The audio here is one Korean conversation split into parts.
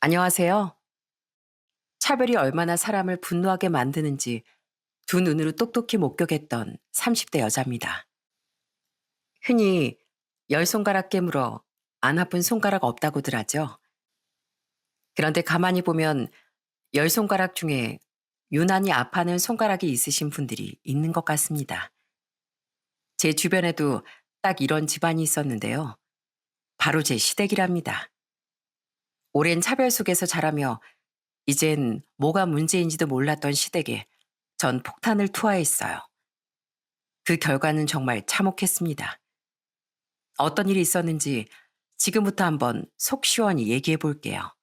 안녕하세요. 차별이 얼마나 사람을 분노하게 만드는지 두 눈으로 똑똑히 목격했던 30대 여자입니다. 흔히 열 손가락 깨물어 안 아픈 손가락 없다고들 하죠. 그런데 가만히 보면 열 손가락 중에 유난히 아파하는 손가락이 있으신 분들이 있는 것 같습니다. 제 주변에도 딱 이런 집안이 있었는데요. 바로 제 시댁이랍니다. 오랜 차별 속에서 자라며 이젠 뭐가 문제인지도 몰랐던 시댁에 전 폭탄을 투하했어요. 그 결과는 정말 참혹했습니다. 어떤 일이 있었는지 지금부터 한번 속 시원히 얘기해 볼게요.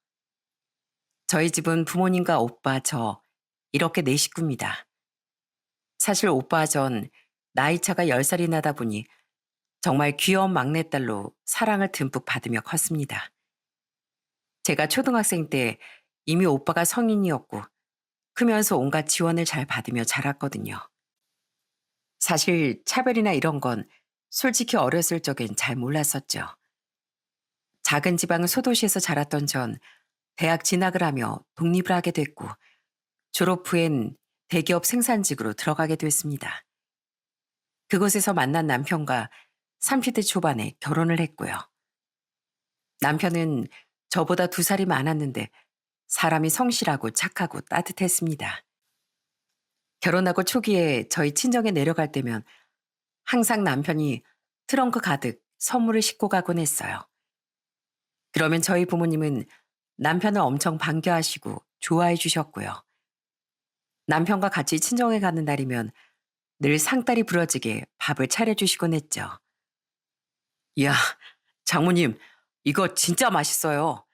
저희 집은 부모님과 오빠, 저 이렇게 네 식구입니다. 사실 오빠 전 나이 차가 10살이 나다 보니 정말 귀여운 막내딸로 사랑을 듬뿍 받으며 컸습니다. 제가 초등학생 때 이미 오빠가 성인이었고 크면서 온갖 지원을 잘 받으며 자랐거든요. 사실 차별이나 이런 건 솔직히 어렸을 적엔 잘 몰랐었죠. 작은 지방 소도시에서 자랐던 전 대학 진학을 하며 독립을 하게 됐고 졸업 후엔 대기업 생산직으로 들어가게 됐습니다. 그곳에서 만난 남편과 30대 초반에 결혼을 했고요. 남편은 저보다 2살이 많았는데 사람이 성실하고 착하고 따뜻했습니다. 결혼하고 초기에 저희 친정에 내려갈 때면 항상 남편이 트렁크 가득 선물을 싣고 가곤 했어요. 그러면 저희 부모님은 남편을 엄청 반겨하시고 좋아해 주셨고요. 남편과 같이 친정에 가는 날이면 늘 상다리 부러지게 밥을 차려주시곤 했죠. 이야, 장모님, 이거 진짜 맛있어요.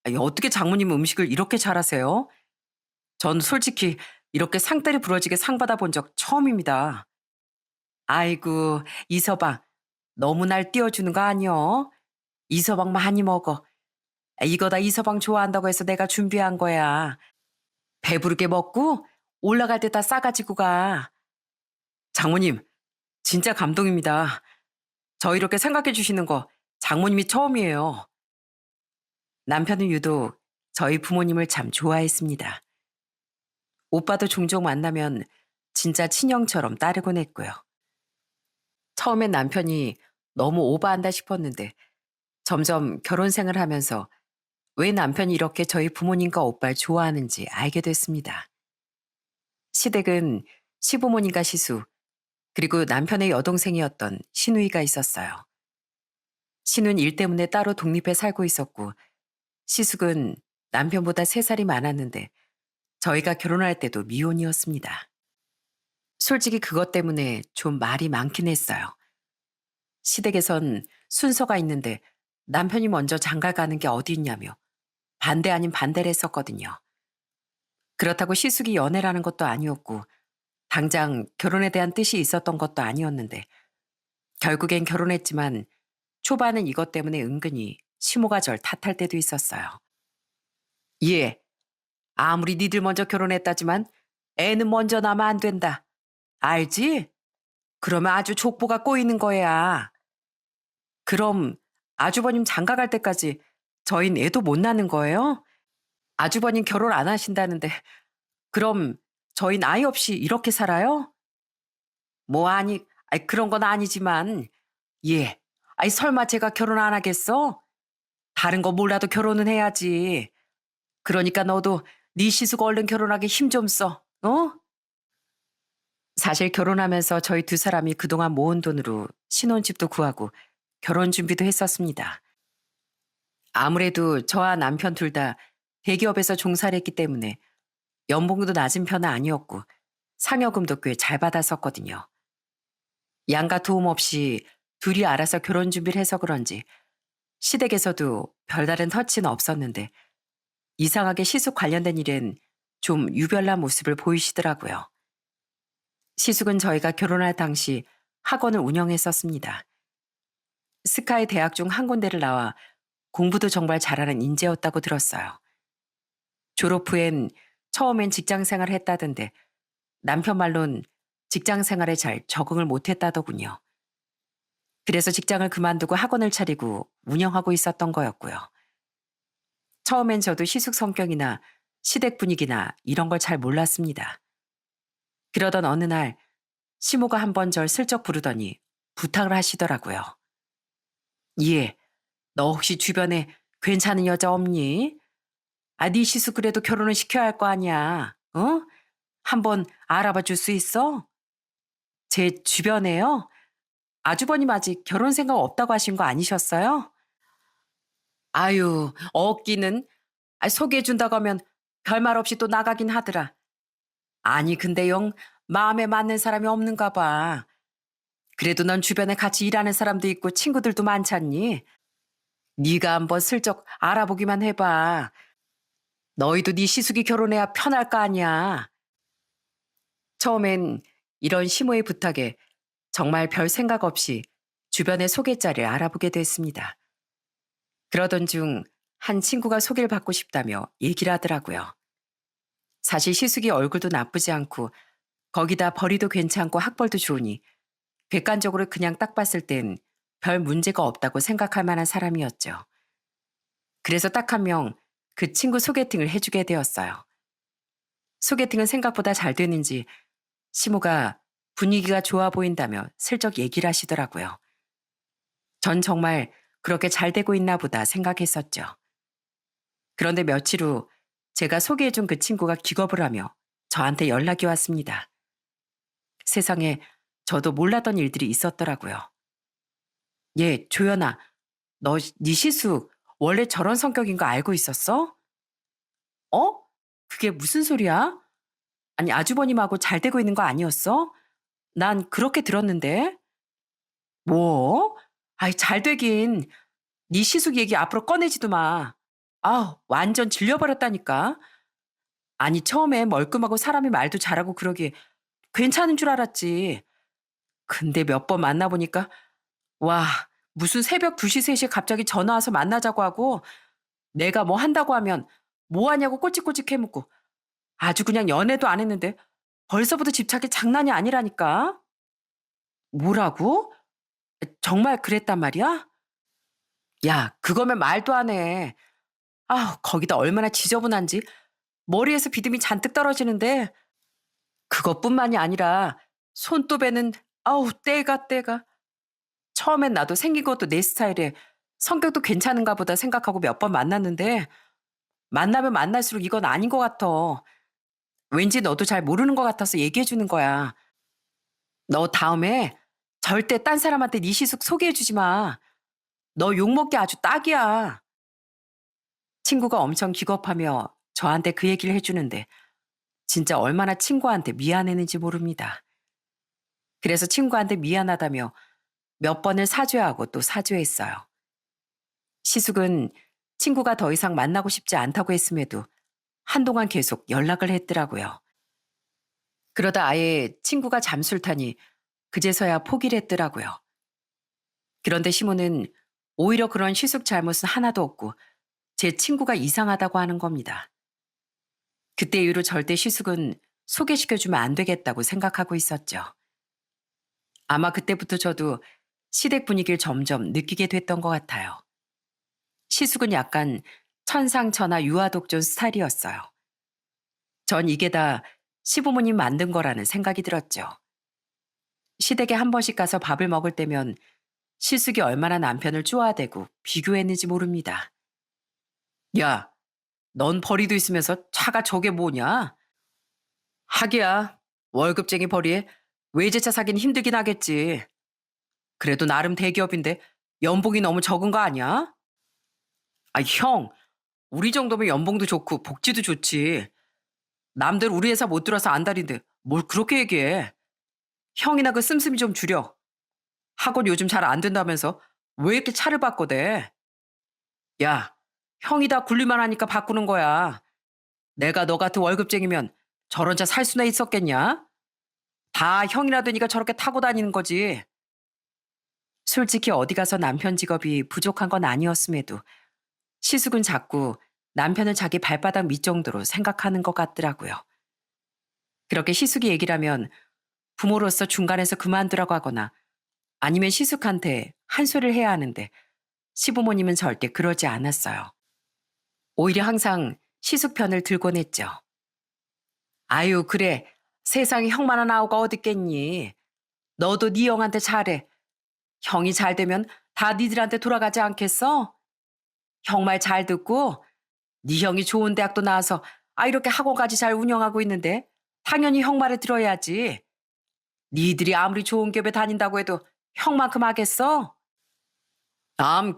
아니, 어떻게 장모님 음식을 이렇게 잘하세요? 전 솔직히 이렇게 상다리 부러지게 상 받아본 적 처음입니다. 아이고, 이서방, 너무 날 띄워주는 거 아니여? 이서방 많이 먹어. 이거 다 이서방 좋아한다고 해서 내가 준비한 거야. 배부르게 먹고 올라갈 때 다 싸가지고 가. 장모님, 진짜 감동입니다. 저 이렇게 생각해 주시는 거 장모님이 처음이에요. 남편은 유독 저희 부모님을 참 좋아했습니다. 오빠도 종종 만나면 진짜 친형처럼 따르곤 했고요. 처음엔 남편이 너무 오버한다 싶었는데 점점 결혼 생활을 하면서 왜 남편이 이렇게 저희 부모님과 오빠를 좋아하는지 알게 됐습니다. 시댁은 시부모님과 시수, 그리고 남편의 여동생이었던 시누이가 있었어요. 시는 일 때문에 따로 독립해 살고 있었고 시숙은 남편보다 3살이 많았는데 저희가 결혼할 때도 미혼이었습니다. 솔직히 그것 때문에 좀 말이 많긴 했어요. 시댁에선 순서가 있는데 남편이 먼저 장가 가는 게 어디 있냐며 반대 아닌 반대를 했었거든요. 그렇다고 시숙이 연애라는 것도 아니었고 당장 결혼에 대한 뜻이 있었던 것도 아니었는데 결국엔 결혼했지만 초반엔 이것 때문에 은근히 시모가 절 탓할 때도 있었어요. 예, 아무리 니들 먼저 결혼했다지만 애는 먼저 낳으면 안 된다. 알지? 그러면 아주 족보가 꼬이는 거야. 그럼 아주버님 장가 갈 때까지 저흰 애도 못 낳는 거예요? 아주버님 결혼 안 하신다는데 그럼 저흰 아이 없이 이렇게 살아요? 뭐 아니, 아이 그런 건 아니지만 예. 아이 설마 제가 결혼 안 하겠어? 다른 거 몰라도 결혼은 해야지. 그러니까 너도 네 시숙 얼른 결혼하게 힘 좀 써. 어? 사실 결혼하면서 저희 두 사람이 그동안 모은 돈으로 신혼집도 구하고 결혼 준비도 했었습니다. 아무래도 저와 남편 둘 다 대기업에서 종사를 했기 때문에 연봉도 낮은 편은 아니었고 상여금도 꽤 잘 받았었거든요. 양가 도움 없이 둘이 알아서 결혼 준비를 해서 그런지 시댁에서도 별다른 터치는 없었는데 이상하게 시숙 관련된 일엔 좀 유별난 모습을 보이시더라고요. 시숙은 저희가 결혼할 당시 학원을 운영했었습니다. 스카이 대학 중 한 군데를 나와 공부도 정말 잘하는 인재였다고 들었어요. 졸업 후엔 처음엔 직장 생활을 했다던데 남편 말론 직장 생활에 잘 적응을 못했다더군요. 그래서 직장을 그만두고 학원을 차리고 운영하고 있었던 거였고요. 처음엔 저도 시숙 성격이나 시댁 분위기나 이런 걸 잘 몰랐습니다. 그러던 어느 날 시모가 한 번 절 슬쩍 부르더니 부탁을 하시더라고요. 예, 너 혹시 주변에 괜찮은 여자 없니? 아, 네 시숙 그래도 결혼을 시켜야 할 거 아니야. 어? 한번 알아봐 줄 수 있어? 제 주변에요? 아주버님 아직 결혼 생각 없다고 하신 거 아니셨어요? 아유, 없기는. 아, 소개해준다고 하면 별말 없이 또 나가긴 하더라. 아니, 근데 영 마음에 맞는 사람이 없는가 봐. 그래도 넌 주변에 같이 일하는 사람도 있고 친구들도 많잖니? 네가 한번 슬쩍 알아보기만 해봐. 너희도 네 시숙이 결혼해야 편할 거 아니야. 처음엔 이런 시모의 부탁에 정말 별 생각 없이 주변의 소개자를 알아보게 됐습니다. 그러던 중 한 친구가 소개를 받고 싶다며 얘기를 하더라고요. 사실 시숙이 얼굴도 나쁘지 않고 거기다 벌이도 괜찮고 학벌도 좋으니 객관적으로 그냥 딱 봤을 땐 별 문제가 없다고 생각할 만한 사람이었죠. 그래서 딱 한 명 그 친구 소개팅을 해주게 되었어요. 소개팅은 생각보다 잘 되는지 시모가 분위기가 좋아 보인다며 슬쩍 얘기를 하시더라고요. 전 정말 그렇게 잘 되고 있나 보다 생각했었죠. 그런데 며칠 후 제가 소개해준 그 친구가 기겁을 하며 저한테 연락이 왔습니다. 세상에 저도 몰랐던 일들이 있었더라고요. 예, 조연아, 너 네 시숙 원래 저런 성격인 거 알고 있었어? 어? 그게 무슨 소리야? 아니, 아주버님하고 잘 되고 있는 거 아니었어? 난 그렇게 들었는데. 뭐? 아이, 잘 되긴. 네 시숙 얘기 앞으로 꺼내지도 마. 아, 완전 질려버렸다니까. 아니, 처음에 멀끔하고 사람이 말도 잘하고 그러기 괜찮은 줄 알았지. 근데 몇 번 만나보니까, 와, 무슨 새벽 2시, 3시에 갑자기 전화 와서 만나자고 하고, 내가 뭐 한다고 하면 뭐 하냐고 꼬치꼬치 캐묻고, 아주 그냥 연애도 안 했는데 벌써부터 집착이 장난이 아니라니까. 뭐라고? 정말 그랬단 말이야? 야, 그거면 말도 안 해. 아, 거기다 얼마나 지저분한지 머리에서 비듬이 잔뜩 떨어지는데 그것뿐만이 아니라 손톱에는 아우 때가 처음엔 나도 생긴 것도 내 스타일에 성격도 괜찮은가 보다 생각하고 몇 번 만났는데 만나면 만날수록 이건 아닌 것 같아. 왠지 너도 잘 모르는 것 같아서 얘기해 주는 거야. 너 다음에 절대 딴 사람한테 네 시숙 소개해 주지 마. 너 욕먹기 아주 딱이야. 친구가 엄청 기겁하며 저한테 그 얘기를 해주는데 진짜 얼마나 친구한테 미안했는지 모릅니다. 그래서 친구한테 미안하다며 몇 번을 사죄하고 또 사죄했어요. 시숙은 친구가 더 이상 만나고 싶지 않다고 했음에도 한동안 계속 연락을 했더라고요. 그러다 아예 친구가 잠수를 타니 그제서야 포기를 했더라고요. 그런데 시모는 오히려 그런 시숙 잘못은 하나도 없고 제 친구가 이상하다고 하는 겁니다. 그때 이후로 절대 시숙은 소개시켜주면 안 되겠다고 생각하고 있었죠. 아마 그때부터 저도 시댁 분위기를 점점 느끼게 됐던 것 같아요. 시숙은 약간 천상천하 유아독존 스타일이었어요. 전 이게 다 시부모님 만든 거라는 생각이 들었죠. 시댁에 한 번씩 가서 밥을 먹을 때면 시숙이 얼마나 남편을 쪼아대고 비교했는지 모릅니다. 야, 넌 벌이도 있으면서 차가 저게 뭐냐? 하기야, 월급쟁이 벌이에 외제차 사긴 힘들긴 하겠지. 그래도 나름 대기업인데 연봉이 너무 적은 거 아니야? 아, 형, 우리 정도면 연봉도 좋고 복지도 좋지. 남들 우리 회사 못 들어서 안달인데 뭘 그렇게 얘기해. 형이나 그 씀씀이 좀 줄여. 학원 요즘 잘 안 된다면서 왜 이렇게 차를 바꿔대? 야, 형이 다 굴릴만 하니까 바꾸는 거야. 내가 너 같은 월급쟁이면 저런 차 살 수나 있었겠냐? 다 형이나 되니까 저렇게 타고 다니는 거지. 솔직히 어디 가서 남편 직업이 부족한 건 아니었음에도 시숙은 자꾸 남편을 자기 발바닥 밑 정도로 생각하는 것 같더라고요. 그렇게 시숙이 얘기를 하면 부모로서 중간에서 그만두라고 하거나 아니면 시숙한테 한 소리를 해야 하는데 시부모님은 절대 그러지 않았어요. 오히려 항상 시숙 편을 들곤 했죠. 아유, 그래. 세상에 형만한 아우가 어딨겠니. 너도 네 형한테 잘해. 형이 잘 되면 다 니들한테 돌아가지 않겠어? 형 말 잘 듣고 네 형이 좋은 대학도 나와서 이렇게 학원까지 잘 운영하고 있는데 당연히 형 말을 들어야지. 니들이 아무리 좋은 겹에 다닌다고 해도 형만큼 하겠어?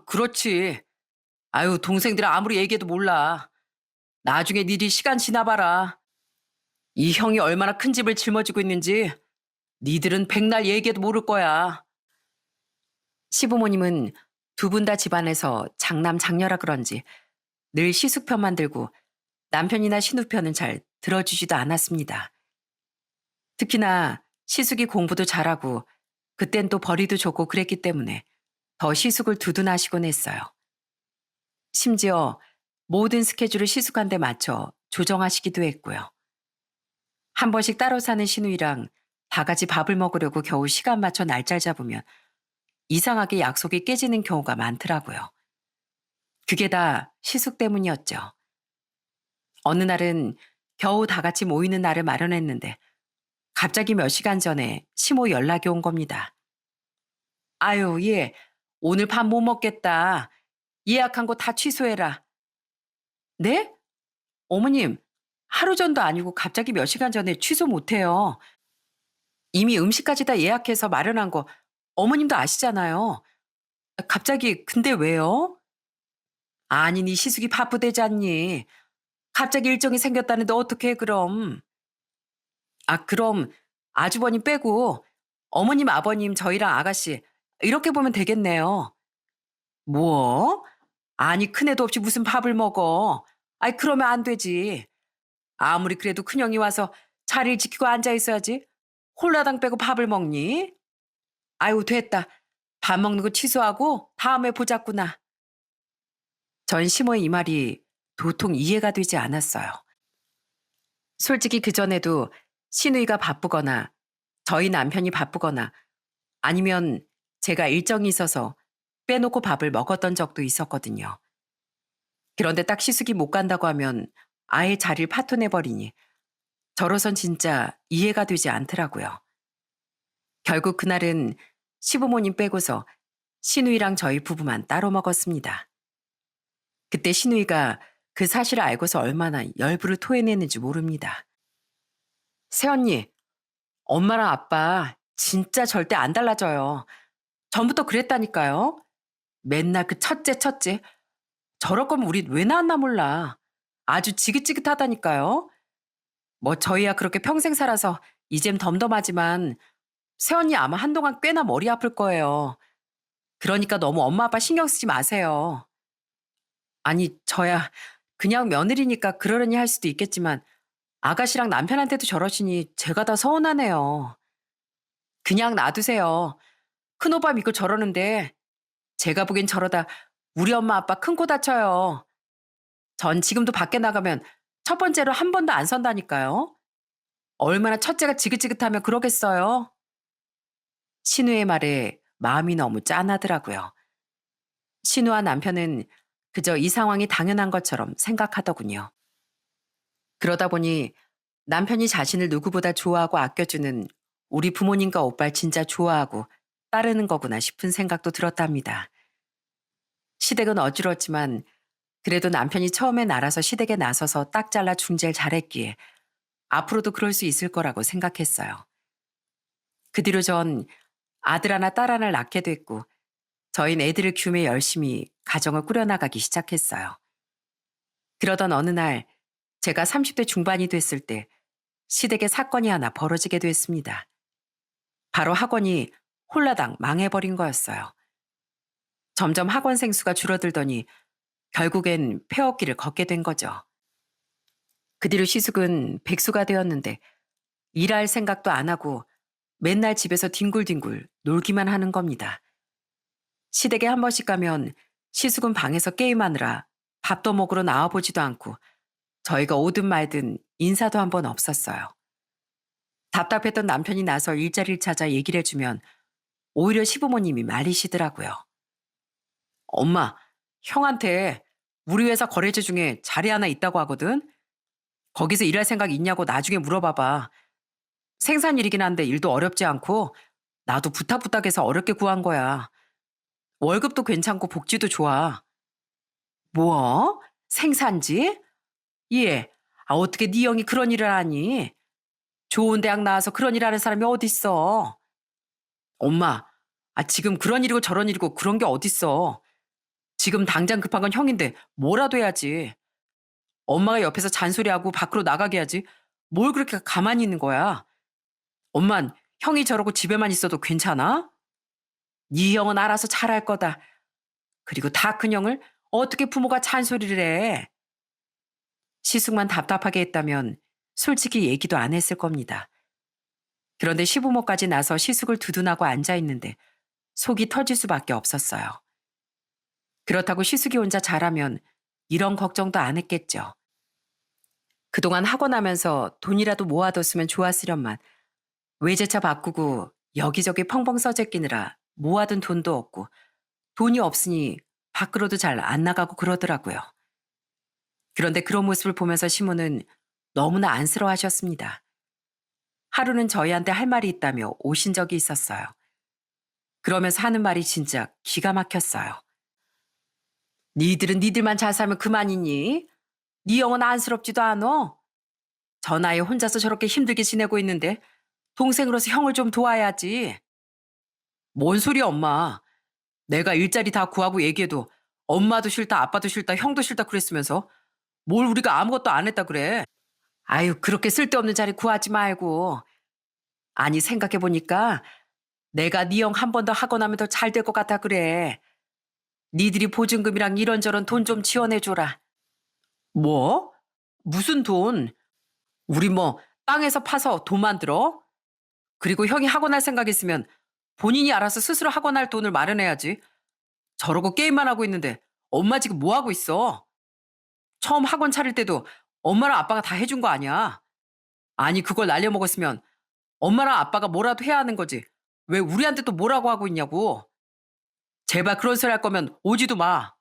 그렇지. 아유, 동생들 아무리 얘기해도 몰라. 나중에 니들이 시간 지나봐라. 이 형이 얼마나 큰 집을 짊어지고 있는지 니들은 백날 얘기해도 모를 거야. 시부모님은 두 분 다 집안에서 장남 장녀라 그런지 늘 시숙 편만 들고 남편이나 신우 편은 잘 들어주지도 않았습니다. 특히나 시숙이 공부도 잘하고 그땐 또 벌이도 좋고 그랬기 때문에 더 시숙을 두둔하시곤 했어요. 심지어 모든 스케줄을 시숙한테 맞춰 조정하시기도 했고요. 한 번씩 따로 사는 신우이랑 다 같이 밥을 먹으려고 겨우 시간 맞춰 날짜를 잡으면 이상하게 약속이 깨지는 경우가 많더라고요. 그게 다 시숙 때문이었죠. 어느 날은 겨우 다 같이 모이는 날을 마련했는데 갑자기 몇 시간 전에 시모 연락이 온 겁니다. 아유, 얘 오늘 밥 못 먹겠다. 예약한 거 다 취소해라. 네? 어머님, 하루 전도 아니고 갑자기 몇 시간 전에 취소 못해요. 이미 음식까지 다 예약해서 마련한 거 어머님도 아시잖아요. 갑자기 근데 왜요? 아니, 네 시숙이 바쁘대잖니. 갑자기 일정이 생겼다는데 어떡해 그럼. 그럼 아주버님 빼고 어머님, 아버님, 저희랑 아가씨 이렇게 보면 되겠네요. 뭐? 아니, 큰애도 없이 무슨 밥을 먹어. 그러면 안 되지. 아무리 그래도 큰형이 와서 자리를 지키고 앉아 있어야지. 홀라당 빼고 밥을 먹니? 아유, 됐다. 밥 먹는 거 취소하고 다음에 보자꾸나. 전 시모의 이 말이 도통 이해가 되지 않았어요. 솔직히 그전에도 시누이가 바쁘거나 저희 남편이 바쁘거나 아니면 제가 일정이 있어서 빼놓고 밥을 먹었던 적도 있었거든요. 그런데 딱 시숙이 못 간다고 하면 아예 자리를 파토내버리니 저로선 진짜 이해가 되지 않더라고요. 결국 그날은 시부모님 빼고서 시누이랑 저희 부부만 따로 먹었습니다. 그때 시누이가 그 사실을 알고서 얼마나 열불을 토해냈는지 모릅니다. 새언니, 엄마랑 아빠 진짜 절대 안 달라져요. 전부터 그랬다니까요. 맨날 그 첫째. 저럴 거면 우리 왜 낳았나 몰라. 아주 지긋지긋하다니까요. 뭐 저희야 그렇게 평생 살아서 이젠 덤덤하지만 새언니 아마 한동안 꽤나 머리 아플 거예요. 그러니까 너무 엄마 아빠 신경 쓰지 마세요. 아니, 저야 그냥 며느리니까 그러려니 할 수도 있겠지만 아가씨랑 남편한테도 저러시니 제가 다 서운하네요. 그냥 놔두세요. 큰오빠 믿고 저러는데 제가 보기엔 저러다 우리 엄마 아빠 큰 코 다쳐요. 전 지금도 밖에 나가면 첫 번째로 한 번도 안 선다니까요. 얼마나 첫째가 지긋지긋하면 그러겠어요. 신우의 말에 마음이 너무 짠하더라고요. 신우와 남편은 그저 이 상황이 당연한 것처럼 생각하더군요. 그러다 보니 남편이 자신을 누구보다 좋아하고 아껴주는 우리 부모님과 오빠를 진짜 좋아하고 따르는 거구나 싶은 생각도 들었답니다. 시댁은 어지러웠지만 그래도 남편이 처음엔 알아서 시댁에 나서서 딱 잘라 중재를 잘했기에 앞으로도 그럴 수 있을 거라고 생각했어요. 그 뒤로 전 아들 하나 딸 하나를 낳게 됐고 저희는 애들을 키우며 열심히 가정을 꾸려나가기 시작했어요. 그러던 어느 날 제가 30대 중반이 됐을 때 시댁에 사건이 하나 벌어지게 됐습니다. 바로 학원이 홀라당 망해버린 거였어요. 점점 학원생 수가 줄어들더니 결국엔 폐업길을 걷게 된 거죠. 그 뒤로 시숙은 백수가 되었는데 일할 생각도 안 하고 맨날 집에서 뒹굴뒹굴 놀기만 하는 겁니다. 시댁에 한 번씩 가면 시숙은 방에서 게임하느라 밥도 먹으러 나와보지도 않고 저희가 오든 말든 인사도 한 번 없었어요. 답답했던 남편이 나서 일자리를 찾아 얘기를 해주면 오히려 시부모님이 말리시더라고요. 엄마, 형한테 우리 회사 거래처 중에 자리 하나 있다고 하거든. 거기서 일할 생각 있냐고 나중에 물어봐봐. 생산 일이긴 한데 일도 어렵지 않고 나도 부탁부탁해서 어렵게 구한 거야. 월급도 괜찮고 복지도 좋아. 뭐? 생산지? 예. 어떻게 네 형이 그런 일을 하니? 좋은 대학 나와서 그런 일 하는 사람이 어딨어? 엄마, 지금 그런 일이고 저런 일이고 그런 게 어딨어? 지금 당장 급한 건 형인데 뭐라도 해야지. 엄마가 옆에서 잔소리하고 밖으로 나가게 하지. 뭘 그렇게 가만히 있는 거야? 엄만 형이 저러고 집에만 있어도 괜찮아? 네 형은 알아서 잘할 거다. 그리고 다 큰 형을 어떻게 부모가 잔소리를 해? 시숙만 답답하게 했다면 솔직히 얘기도 안 했을 겁니다. 그런데 시부모까지 나서 시숙을 두둔하고 앉아 있는데 속이 터질 수밖에 없었어요. 그렇다고 시숙이 혼자 잘하면 이런 걱정도 안 했겠죠. 그동안 하고 나면서 돈이라도 모아뒀으면 좋았으련만 외제차 바꾸고 여기저기 펑펑 써제끼느라 모아둔 돈도 없고 돈이 없으니 밖으로도 잘 안 나가고 그러더라고요. 그런데 그런 모습을 보면서 시모는 너무나 안쓰러워하셨습니다. 하루는 저희한테 할 말이 있다며 오신 적이 있었어요. 그러면서 하는 말이 진짜 기가 막혔어요. 니들은 니들만 잘 살면 그만이니? 니 영은 안쓰럽지도 않어? 저 나이에 혼자서 저렇게 힘들게 지내고 있는데 동생으로서 형을 좀 도와야지. 뭔 소리야 엄마. 내가 일자리 다 구하고 얘기해도 엄마도 싫다 아빠도 싫다 형도 싫다 그랬으면서 뭘 우리가 아무것도 안 했다 그래. 아유 그렇게 쓸데없는 자리 구하지 말고. 아니 생각해보니까 내가 네 형 한 번 더 하고 나면 더 잘 될 것 같아 그래. 니들이 보증금이랑 이런저런 돈 좀 지원해줘라. 뭐? 무슨 돈? 우리 뭐 땅에서 파서 돈 만들어? 그리고 형이 학원 할 생각 있으면 본인이 알아서 스스로 학원 할 돈을 마련해야지. 저러고 게임만 하고 있는데 엄마 지금 뭐 하고 있어? 처음 학원 차릴 때도 엄마랑 아빠가 다 해준 거 아니야? 아니 그걸 날려먹었으면 엄마랑 아빠가 뭐라도 해야 하는 거지. 왜 우리한테 또 뭐라고 하고 있냐고. 제발 그런 소리 할 거면 오지도 마.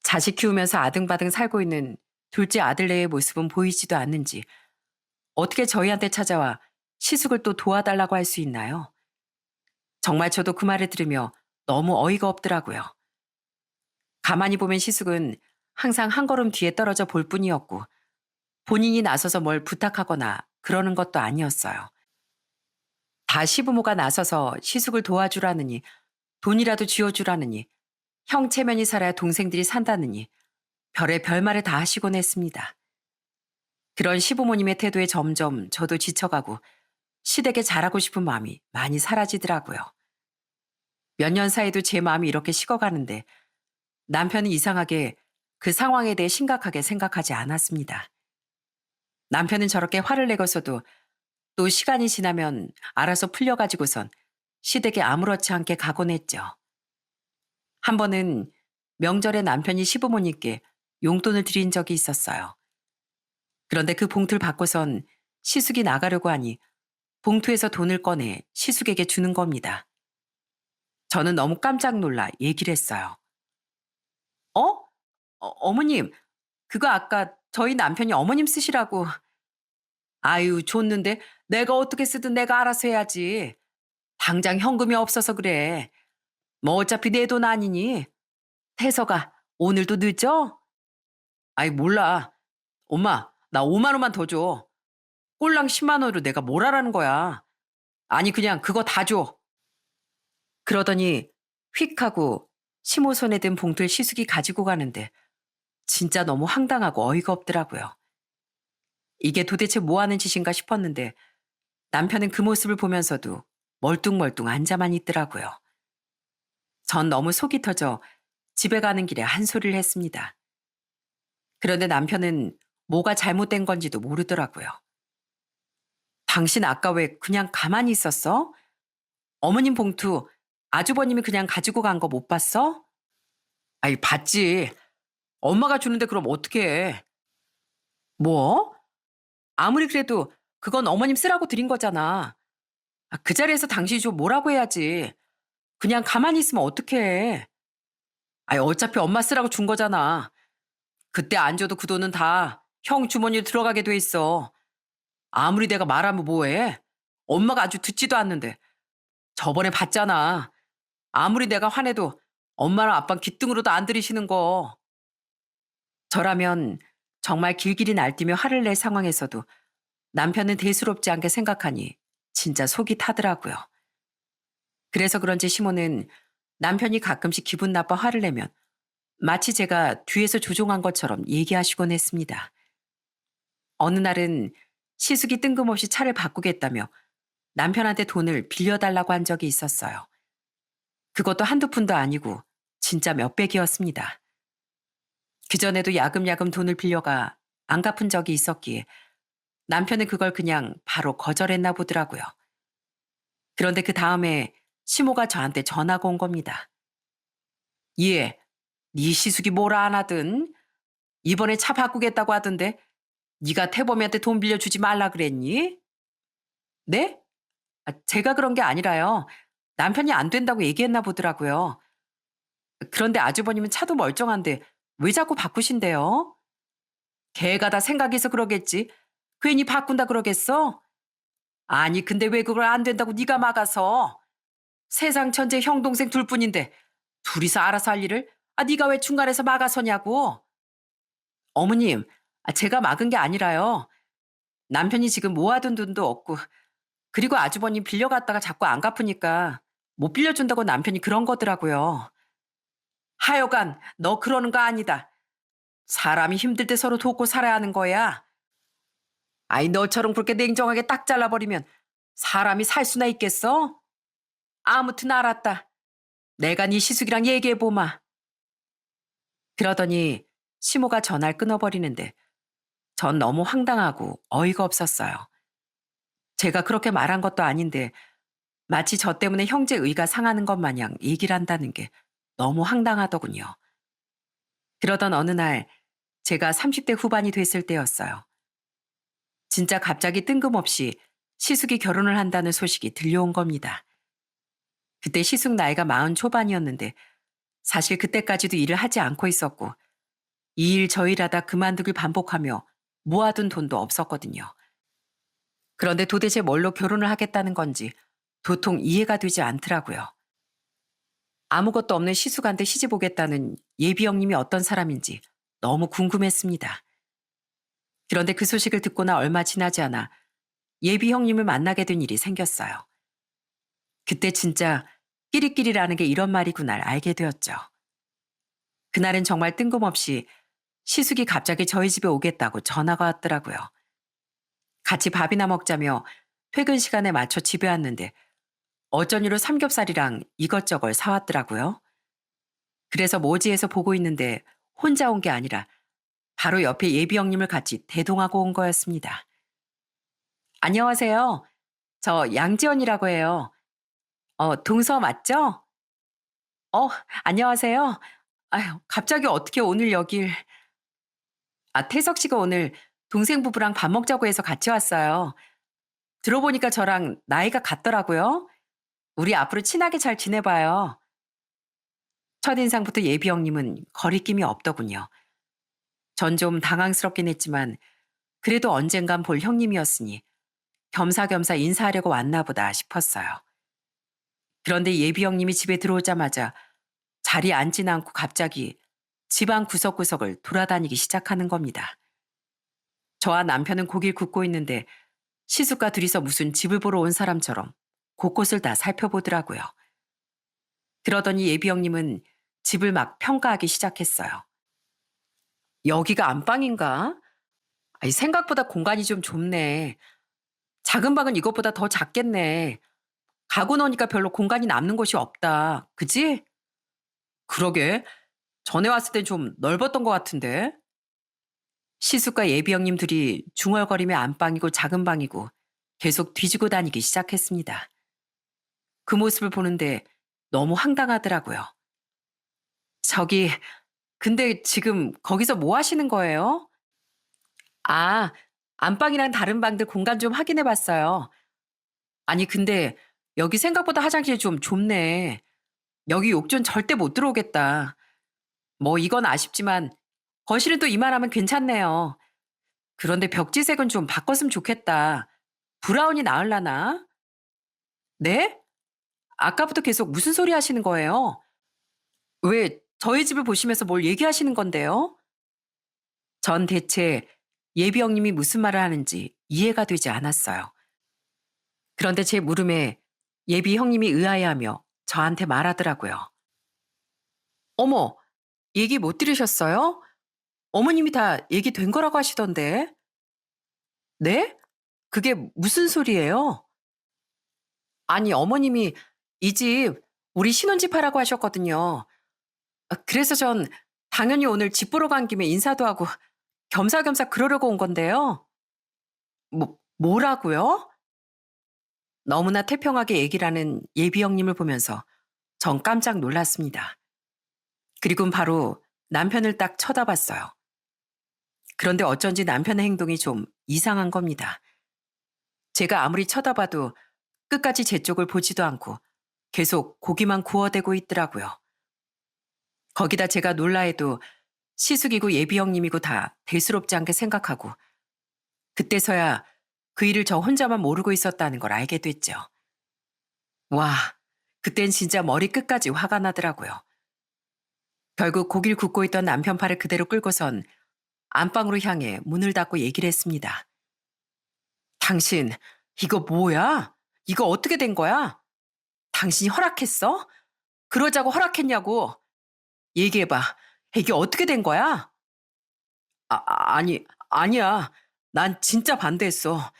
자식 키우면서 아등바등 살고 있는 둘째 아들네의 모습은 보이지도 않는지 어떻게 저희한테 찾아와 시숙을 또 도와달라고 할 수 있나요? 정말 저도 그 말을 들으며 너무 어이가 없더라고요. 가만히 보면 시숙은 항상 한 걸음 뒤에 떨어져 볼 뿐이었고 본인이 나서서 뭘 부탁하거나 그러는 것도 아니었어요. 다 시부모가 나서서 시숙을 도와주라느니 돈이라도 쥐어주라느니 형 체면이 살아야 동생들이 산다느니 별의 별말을 다 하시곤 했습니다. 그런 시부모님의 태도에 점점 저도 지쳐가고 시댁에 잘하고 싶은 마음이 많이 사라지더라고요. 몇 년 사이도 제 마음이 이렇게 식어가는데 남편은 이상하게 그 상황에 대해 심각하게 생각하지 않았습니다. 남편은 저렇게 화를 내고서도 또 시간이 지나면 알아서 풀려가지고선 시댁에 아무렇지 않게 가곤 했죠. 한 번은 명절에 남편이 시부모님께 용돈을 드린 적이 있었어요. 그런데 그 봉투를 받고선 시숙이 나가려고 하니 봉투에서 돈을 꺼내 시숙에게 주는 겁니다. 저는 너무 깜짝 놀라 얘기를 했어요. 어? 어머님, 그거 아까 저희 남편이 어머님 쓰시라고. 아유, 줬는데 내가 어떻게 쓰든 내가 알아서 해야지. 당장 현금이 없어서 그래. 뭐 어차피 내 돈 아니니. 태서가 오늘도 늦어? 아이, 몰라. 엄마, 나 5만 원만 더 줘. 꼴랑 10만 원으로 내가 뭘 하라는 거야. 아니, 그냥 그거 다 줘. 그러더니 휙 하고 시모 손에 든 봉투를 시숙이 가지고 가는데 진짜 너무 황당하고 어이가 없더라고요. 이게 도대체 뭐 하는 짓인가 싶었는데 남편은 그 모습을 보면서도 멀뚱멀뚱 앉아만 있더라고요. 전 너무 속이 터져 집에 가는 길에 한 소리를 했습니다. 그런데 남편은 뭐가 잘못된 건지도 모르더라고요. 당신 아까 왜 그냥 가만히 있었어? 어머님 봉투 아주버님이 그냥 가지고 간 거 못 봤어? 아이, 봤지. 엄마가 주는데 그럼 어떻게 해? 뭐? 아무리 그래도 그건 어머님 쓰라고 드린 거잖아. 그 자리에서 당신이 좀 뭐라고 해야지. 그냥 가만히 있으면 어떡해. 아이, 어차피 엄마 쓰라고 준 거잖아. 그때 안 줘도 그 돈은 다 형 주머니로 들어가게 돼 있어. 아무리 내가 말하면 뭐해? 엄마가 아주 듣지도 않는데. 저번에 봤잖아. 아무리 내가 화내도 엄마랑 아빠는 귀등으로도 안 들이시는 거. 저라면 정말 길길이 날뛰며 화를 낼 상황에서도 남편은 대수롭지 않게 생각하니 진짜 속이 타더라고요. 그래서 그런지 시모는 남편이 가끔씩 기분 나빠 화를 내면 마치 제가 뒤에서 조종한 것처럼 얘기하시곤 했습니다. 어느 날은 시숙이 뜬금없이 차를 바꾸겠다며 남편한테 돈을 빌려달라고 한 적이 있었어요. 그것도 한두 푼도 아니고 진짜 몇백이었습니다. 그전에도 야금야금 돈을 빌려가 안 갚은 적이 있었기에 남편은 그걸 그냥 바로 거절했나 보더라고요. 그런데 그 다음에 시모가 저한테 전화가 온 겁니다. 얘, 네 시숙이 뭐라 안 하든 이번에 차 바꾸겠다고 하던데 네가 태범이한테 돈 빌려주지 말라 그랬니? 네? 제가 그런 게 아니라요. 남편이 안 된다고 얘기했나 보더라고요. 그런데 아주버님은 차도 멀쩡한데 왜 자꾸 바꾸신대요? 걔가 다 생각해서 그러겠지. 괜히 바꾼다 그러겠어? 아니 근데 왜 그걸 안 된다고 네가 막아서. 세상 천재 형 동생 둘뿐인데 둘이서 알아서 할 일을 네가 왜 중간에서 막아서냐고. 어머님, 제가 막은 게 아니라요. 남편이 지금 모아둔 돈도 없고 그리고 아주버님 빌려갔다가 자꾸 안 갚으니까 못 빌려준다고 남편이 그런 거더라고요. 하여간 너 그러는 거 아니다. 사람이 힘들 때 서로 돕고 살아야 하는 거야. 아이, 너처럼 그렇게 냉정하게 딱 잘라버리면 사람이 살 수나 있겠어? 아무튼 알았다. 내가 네 시숙이랑 얘기해보마. 그러더니 시모가 전화를 끊어버리는데 전 너무 황당하고 어이가 없었어요. 제가 그렇게 말한 것도 아닌데 마치 저 때문에 형제 의가 상하는 것 마냥 얘기를 한다는 게 너무 황당하더군요. 그러던 어느 날 제가 30대 후반이 됐을 때였어요. 진짜 갑자기 뜬금없이 시숙이 결혼을 한다는 소식이 들려온 겁니다. 그때 시숙 나이가 40 초반이었는데 사실 그때까지도 일을 하지 않고 있었고 이 일 저 일 하다 그만두길 반복하며 모아둔 돈도 없었거든요. 그런데 도대체 뭘로 결혼을 하겠다는 건지 도통 이해가 되지 않더라고요. 아무것도 없는 시숙한테 시집 오겠다는 예비 형님이 어떤 사람인지 너무 궁금했습니다. 그런데 그 소식을 듣고나 얼마 지나지 않아 예비 형님을 만나게 된 일이 생겼어요. 그때 진짜 끼리끼리라는 게 이런 말이구나 알게 되었죠. 그날은 정말 뜬금없이 시숙이 갑자기 저희 집에 오겠다고 전화가 왔더라고요. 같이 밥이나 먹자며 퇴근 시간에 맞춰 집에 왔는데 어쩐 일로 삼겹살이랑 이것저것 사왔더라고요. 그래서 모지에서 보고 있는데 혼자 온 게 아니라 바로 옆에 예비 형님을 같이 대동하고 온 거였습니다. 안녕하세요. 저 양지연이라고 해요. 동서 맞죠? 어, 안녕하세요. 아유, 갑자기 어떻게 오늘 여길. 태석 씨가 오늘 동생 부부랑 밥 먹자고 해서 같이 왔어요. 들어보니까 저랑 나이가 같더라고요. 우리 앞으로 친하게 잘 지내봐요. 첫인상부터 예비 형님은 거리낌이 없더군요. 전 좀 당황스럽긴 했지만 그래도 언젠간 볼 형님이었으니 겸사겸사 인사하려고 왔나 보다 싶었어요. 그런데 예비 형님이 집에 들어오자마자 자리에 앉진 않고 갑자기 집안 구석구석을 돌아다니기 시작하는 겁니다. 저와 남편은 고개를 굽고 있는데 시숙과 둘이서 무슨 집을 보러 온 사람처럼 곳곳을 다 살펴보더라고요. 그러더니 예비 형님은 집을 막 평가하기 시작했어요. 여기가 안방인가? 아니, 생각보다 공간이 좀 좁네. 작은 방은 이것보다 더 작겠네. 가고 나니까 별로 공간이 남는 곳이 없다. 그지? 그러게. 전에 왔을 땐 좀 넓었던 것 같은데. 시숙과 예비 형님 둘이 중얼거리며 안방이고 작은 방이고 계속 뒤지고 다니기 시작했습니다. 그 모습을 보는데 너무 황당하더라고요. 저기, 근데 지금 거기서 뭐 하시는 거예요? 아, 안방이랑 다른 방들 공간 좀 확인해 봤어요. 아니, 근데 여기 생각보다 화장실이 좀 좁네. 여기 욕조는 절대 못 들어오겠다. 뭐 이건 아쉽지만 거실은 또 이만하면 괜찮네요. 그런데 벽지색은 좀 바꿨으면 좋겠다. 브라운이 나을라나? 네? 아까부터 계속 무슨 소리 하시는 거예요? 왜 저희 집을 보시면서 뭘 얘기하시는 건데요? 전 대체 예비 형님이 무슨 말을 하는지 이해가 되지 않았어요. 그런데 제 물음에 예비 형님이 의아해하며 저한테 말하더라고요. 어머, 얘기 못 들으셨어요? 어머님이 다 얘기된 거라고 하시던데. 네? 그게 무슨 소리예요? 아니, 어머님이 이 집 우리 신혼집 하라고 하셨거든요. 그래서 전 당연히 오늘 집 보러 간 김에 인사도 하고 겸사겸사 그러려고 온 건데요. 뭐라고요? 너무나 태평하게 얘기를 하는 예비 형님을 보면서 전 깜짝 놀랐습니다. 그리곤 바로 남편을 딱 쳐다봤어요. 그런데 어쩐지 남편의 행동이 좀 이상한 겁니다. 제가 아무리 쳐다봐도 끝까지 제 쪽을 보지도 않고 계속 고기만 구워대고 있더라고요. 거기다 제가 놀라해도 시숙이고 예비 형님이고 다 대수롭지 않게 생각하고 그때서야 그 일을 저 혼자만 모르고 있었다는 걸 알게 됐죠. 와, 그땐 진짜 머리 끝까지 화가 나더라고요. 결국 고기를 굽고 있던 남편 팔을 그대로 끌고선 안방으로 향해 문을 닫고 얘기를 했습니다. 당신, 이거 뭐야? 이거 어떻게 된 거야? 당신이 허락했어? 그러자고 허락했냐고. 얘기해봐. 이게 어떻게 된 거야? 아니야. 난 진짜 반대했어.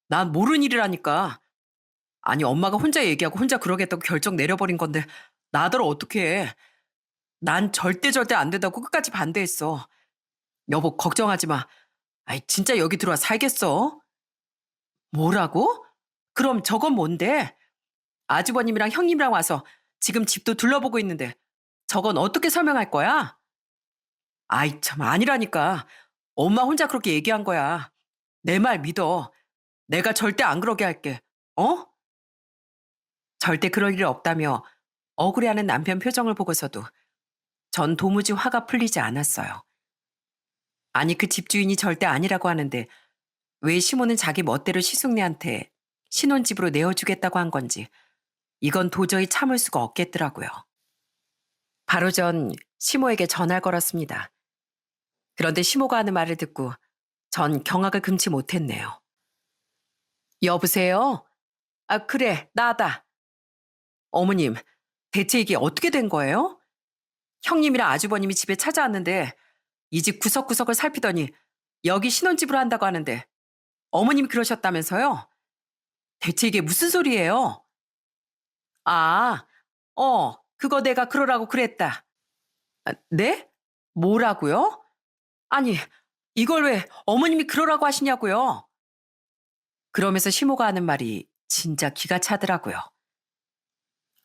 난 모르는 일이라니까. 아니, 엄마가 혼자 얘기하고 혼자 그러겠다고 결정 내려버린 건데, 나더러 어떡해. 난 절대 안 된다고 끝까지 반대했어. 여보, 걱정하지 마. 아이, 진짜 여기 들어와 살겠어? 뭐라고? 그럼 저건 뭔데? 아주버님이랑 형님이랑 와서 지금 집도 둘러보고 있는데, 저건 어떻게 설명할 거야? 아이, 참, 아니라니까. 엄마 혼자 그렇게 얘기한 거야. 내 말 믿어. 내가 절대 안 그러게 할게. 어? 절대 그럴 일 없다며 억울해하는 남편 표정을 보고서도 전 도무지 화가 풀리지 않았어요. 아니, 그 집주인이 절대 아니라고 하는데 왜 시모는 자기 멋대로 시숙네한테 신혼집으로 내어주겠다고 한 건지 이건 도저히 참을 수가 없겠더라고요. 바로 전 시모에게 전화를 걸었습니다. 그런데 시모가 하는 말을 듣고 전 경악을 금치 못했네요. 여보세요? 아, 그래, 나다. 어머님, 대체 이게 어떻게 된 거예요? 형님이랑 아주버님이 집에 찾아왔는데 이 집 구석구석을 살피더니 여기 신혼집으로 한다고 하는데 어머님이 그러셨다면서요? 대체 이게 무슨 소리예요? 아, 그거 내가 그러라고 그랬다. 아, 네? 뭐라고요? 아니, 이걸 왜 어머님이 그러라고 하시냐고요? 그러면서 시모가 하는 말이 진짜 기가 차더라고요.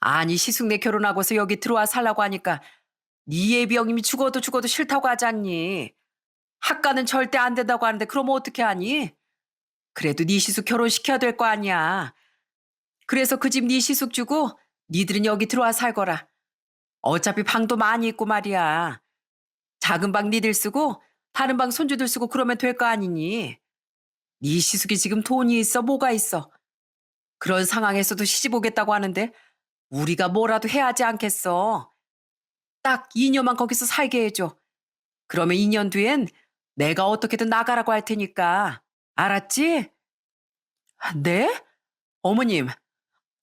아니, 시숙네 결혼하고서 여기 들어와 살라고 하니까 네 예비 형님이 죽어도 싫다고 하지 않니? 학가는 절대 안 된다고 하는데 그러면 어떻게 하니? 그래도 네 시숙 결혼시켜야 될 거 아니야. 그래서 그 집 네 시숙 주고 니들은 여기 들어와 살거라. 어차피 방도 많이 있고 말이야. 작은 방 니들 쓰고 다른 방 손주들 쓰고 그러면 될 거 아니니. 네 시숙이 지금 돈이 있어 뭐가 있어. 그런 상황에서도 시집 오겠다고 하는데 우리가 뭐라도 해야 하지 않겠어. 딱 2년만 거기서 살게 해줘. 그러면 2년 뒤엔 내가 어떻게든 나가라고 할 테니까. 알았지? 네? 어머님,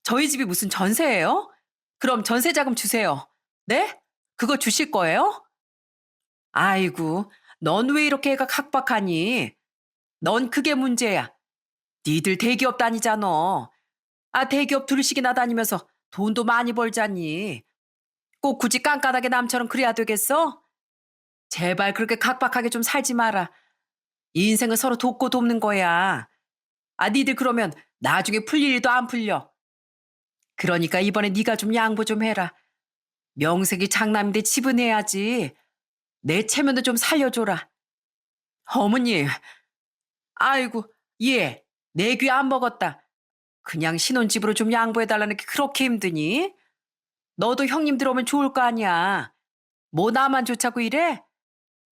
저희 집이 무슨 전세예요? 그럼 전세 자금 주세요. 네? 그거 주실 거예요? 아이고, 넌 왜 이렇게 애가 각박하니? 넌 그게 문제야. 니들 대기업 다니잖아. 아, 대기업 둘씩이나 다니면서 돈도 많이 벌잖니. 꼭 굳이 깐깐하게 남처럼 그래야 되겠어? 제발 그렇게 각박하게 좀 살지 마라. 이 인생은 서로 돕고 돕는 거야. 아, 니들 그러면 나중에 풀릴 일도 안 풀려. 그러니까 이번에 네가 좀 양보 좀 해라. 명색이 장남인데 집은 해야지. 내 체면도 좀 살려줘라. 어머님, 아이고, 예, 내 귀 안 먹었다. 그냥 신혼집으로 좀 양보해달라는 게 그렇게 힘드니? 너도 형님 들어오면 좋을 거 아니야. 뭐 나만 좋자고 이래?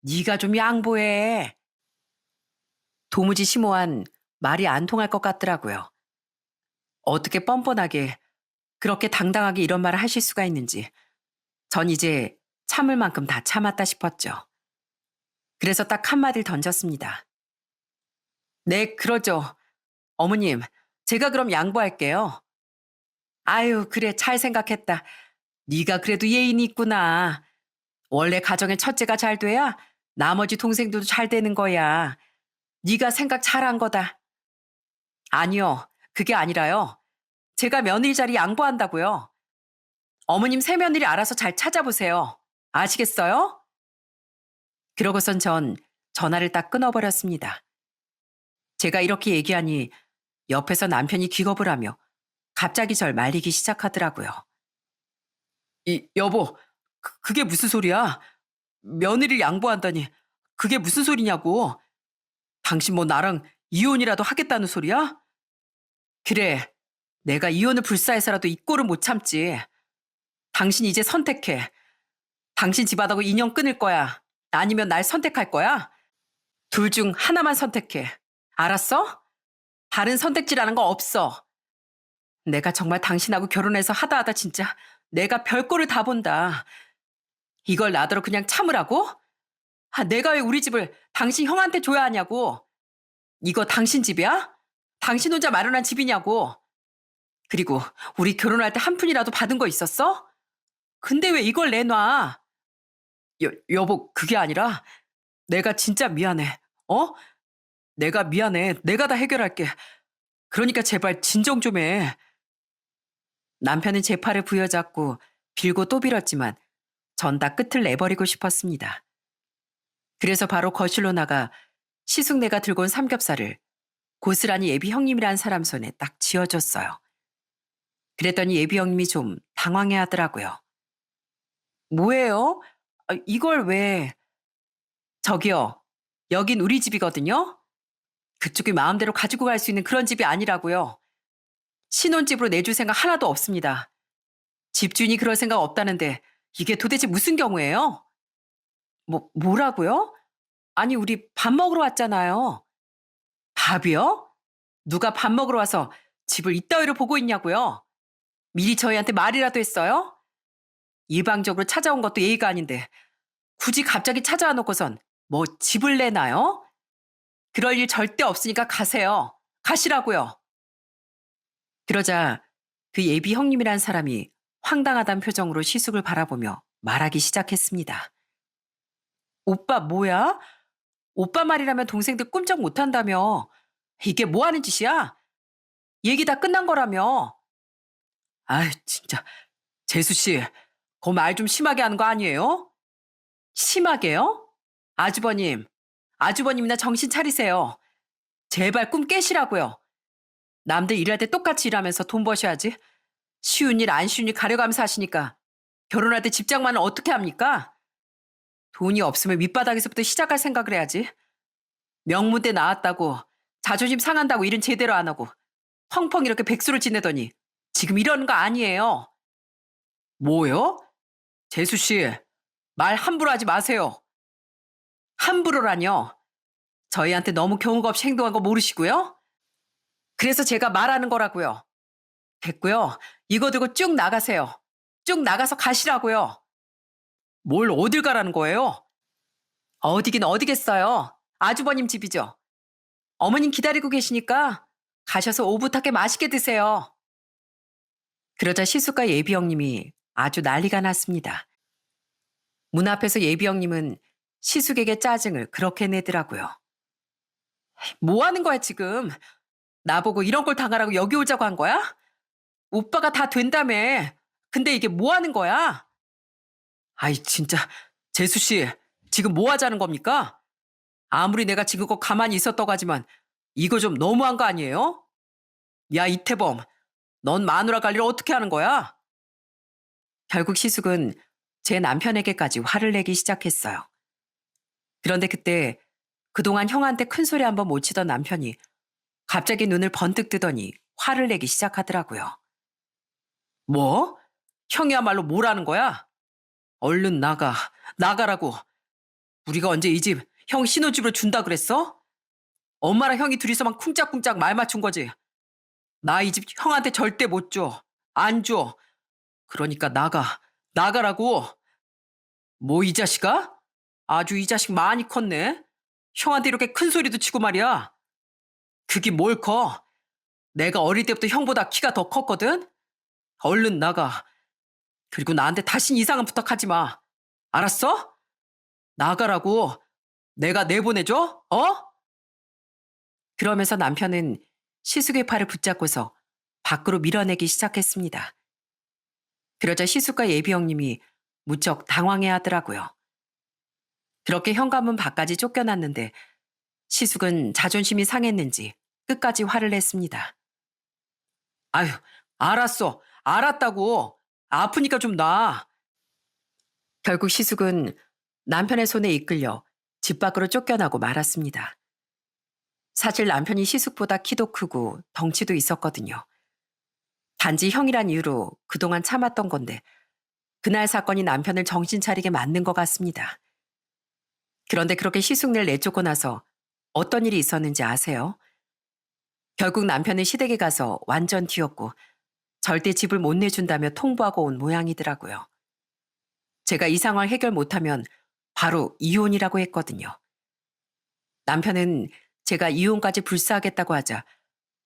네가 좀 양보해. 도무지 심오한 말이 안 통할 것 같더라고요. 어떻게 뻔뻔하게 그렇게 당당하게 이런 말을 하실 수가 있는지 전 이제 참을 만큼 다 참았다 싶었죠. 그래서 딱 한마디를 던졌습니다. 네, 그러죠. 어머님, 제가 그럼 양보할게요. 아유, 그래, 잘 생각했다. 네가 그래도 예인이 있구나. 원래 가정의 첫째가 잘 돼야 나머지 동생들도 잘 되는 거야. 네가 생각 잘한 거다. 아니요, 그게 아니라요. 제가 며느리 자리 양보한다고요. 어머님 새며느리 알아서 잘 찾아보세요. 아시겠어요? 그러고선 전 전화를 딱 끊어버렸습니다. 제가 이렇게 얘기하니 옆에서 남편이 기겁을 하며 갑자기 절 말리기 시작하더라고요. 여보, 그게 무슨 소리야? 며느리를 양보한다니. 그게 무슨 소리냐고. 당신 뭐 나랑 이혼이라도 하겠다는 소리야? 그래, 내가 이혼을 불사해서라도 이 꼴은 못 참지. 당신 이제 선택해. 당신 집안하고 인연 끊을 거야. 아니면 날 선택할 거야? 둘 중 하나만 선택해. 알았어? 다른 선택지라는 거 없어. 내가 정말 당신하고 결혼해서 하다 하다 진짜 내가 별꼴을 다 본다. 이걸 나더러 그냥 참으라고? 아, 내가 왜 우리 집을 당신 형한테 줘야 하냐고. 이거 당신 집이야? 당신 혼자 마련한 집이냐고. 그리고 우리 결혼할 때 한 푼이라도 받은 거 있었어? 근데 왜 이걸 내놔? 여보, 그게 아니라 내가 진짜 미안해. 어? 내가 미안해. 내가 다 해결할게. 그러니까 제발 진정 좀 해. 남편은 제 팔을 부여잡고 빌고 또 빌었지만 전 다 끝을 내버리고 싶었습니다. 그래서 바로 거실로 나가 시숙네가 들고 온 삼겹살을 고스란히 예비 형님이라는 사람 손에 딱 쥐어줬어요. 그랬더니 예비 형님이 좀 당황해 하더라고요. 뭐예요? 아, 이걸 왜? 저기요. 여긴 우리 집이거든요. 그쪽이 마음대로 가지고 갈 수 있는 그런 집이 아니라고요. 신혼집으로 내줄 생각 하나도 없습니다. 집주인이 그럴 생각 없다는데 이게 도대체 무슨 경우예요? 뭐라고요? 아니, 우리 밥 먹으러 왔잖아요. 밥이요? 누가 밥 먹으러 와서 집을 이따위로 보고 있냐고요? 미리 저희한테 말이라도 했어요? 일방적으로 찾아온 것도 예의가 아닌데 굳이 갑자기 찾아와 놓고선 뭐 집을 내나요? 그럴 일 절대 없으니까 가세요. 가시라고요. 그러자 그 예비 형님이란 사람이 황당하단 표정으로 시숙을 바라보며 말하기 시작했습니다. 오빠 뭐야? 오빠 말이라면 동생들 꿈쩍 못한다며. 이게 뭐 하는 짓이야? 얘기 다 끝난 거라며. 아이, 진짜. 재수 씨, 그 말 좀 심하게 하는 거 아니에요? 심하게요? 아주버님, 아주버님이나 정신 차리세요. 제발 꿈 깨시라고요. 남들 일할 때 똑같이 일하면서 돈 버셔야지. 쉬운 일 안 쉬운 일 가려가면서 하시니까 결혼할 때 집장만은 어떻게 합니까? 돈이 없으면 밑바닥에서부터 시작할 생각을 해야지. 명문대 나왔다고 자존심 상한다고 일은 제대로 안 하고 펑펑 이렇게 백수를 지내더니 지금 이러는 거 아니에요. 뭐요? 재수 씨, 말 함부로 하지 마세요. 함부로라뇨. 저희한테 너무 경우가 없이 행동한 거 모르시고요? 그래서 제가 말하는 거라고요. 됐고요. 이거 들고 쭉 나가세요. 쭉 나가서 가시라고요. 뭘 어딜 가라는 거예요? 어디긴 어디겠어요. 아주버님 집이죠. 어머님 기다리고 계시니까 가셔서 오붓하게 맛있게 드세요. 그러자 시숙과 예비 형님이 아주 난리가 났습니다. 문 앞에서 예비 형님은 시숙에게 짜증을 그렇게 내더라고요. 뭐 하는 거야 지금? 나보고 이런 걸 당하라고 여기 오자고 한 거야? 오빠가 다 된다며. 근데 이게 뭐 하는 거야? 아이 진짜 재수 씨 지금 뭐 하자는 겁니까? 아무리 내가 지금껏 가만히 있었다고 하지만 이거 좀 너무한 거 아니에요? 야 이태범 넌 마누라 관리를 어떻게 하는 거야? 결국 시숙은 제 남편에게까지 화를 내기 시작했어요. 그런데 그때 그동안 형한테 큰 소리 한번 못 치던 남편이 갑자기 눈을 번뜩 뜨더니 화를 내기 시작하더라고요. 뭐? 형이야말로 뭐라는 거야? 얼른 나가. 나가라고. 우리가 언제 이 집 형 신혼집으로 준다 그랬어? 엄마랑 형이 둘이서만 쿵짝쿵짝 말 맞춘 거지. 나 이 집 형한테 절대 못 줘. 안 줘. 그러니까 나가. 나가라고. 뭐 이 자식아? 아주 이 자식 많이 컸네. 형한테 이렇게 큰 소리도 치고 말이야. 그게 뭘 커? 내가 어릴 때부터 형보다 키가 더 컸거든? 얼른 나가. 그리고 나한테 다신 이상한 부탁하지 마. 알았어? 나가라고. 내가 내보내줘? 어? 그러면서 남편은 시숙의 팔을 붙잡고서 밖으로 밀어내기 시작했습니다. 그러자 시숙과 예비 형님이 무척 당황해 하더라고요. 그렇게 현관문 밖까지 쫓겨났는데 시숙은 자존심이 상했는지 끝까지 화를 냈습니다. 아유, 알았어. 알았다고. 아프니까 좀 놔. 결국 시숙은 남편의 손에 이끌려 집 밖으로 쫓겨나고 말았습니다. 사실 남편이 시숙보다 키도 크고 덩치도 있었거든요. 단지 형이란 이유로 그동안 참았던 건데 그날 사건이 남편을 정신 차리게 만든 것 같습니다. 그런데 그렇게 시숙네를 내쫓고 나서 어떤 일이 있었는지 아세요? 결국 남편은 시댁에 가서 완전 뒤였고 절대 집을 못 내준다며 통보하고 온 모양이더라고요. 제가 이 상황을 해결 못하면 바로 이혼이라고 했거든요. 남편은 제가 이혼까지 불사하겠다고 하자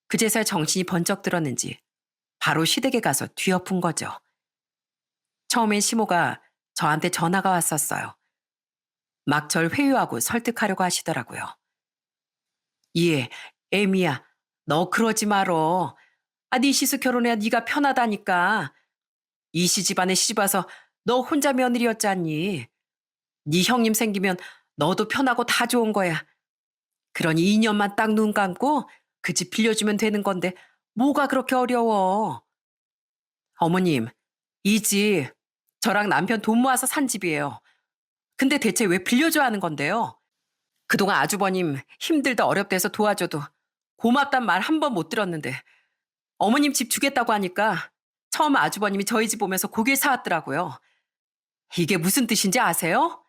그제서야 정신이 번쩍 들었는지 바로 시댁에 가서 뒤엎은 거죠. 처음엔 시모가 저한테 전화가 왔었어요. 막 절 회유하고 설득하려고 하시더라고요. 예, 애미야, 너 그러지 말어. 네 시숙 결혼해야 네가 편하다니까. 이씨 집안에 시집와서 너 혼자 며느리였잖니. 네 형님 생기면 너도 편하고 다 좋은 거야. 그러니 2년만 딱 눈 감고 그 집 빌려주면 되는 건데 뭐가 그렇게 어려워. 어머님, 이 집 저랑 남편 돈 모아서 산 집이에요. 근데 대체 왜 빌려줘야 하는 건데요? 그동안 아주버님 힘들다 어렵다 해서 도와줘도 고맙단 말 한 번 못 들었는데 어머님 집 주겠다고 하니까 처음 아주버님이 저희 집 오면서 고개 사왔더라고요. 이게 무슨 뜻인지 아세요?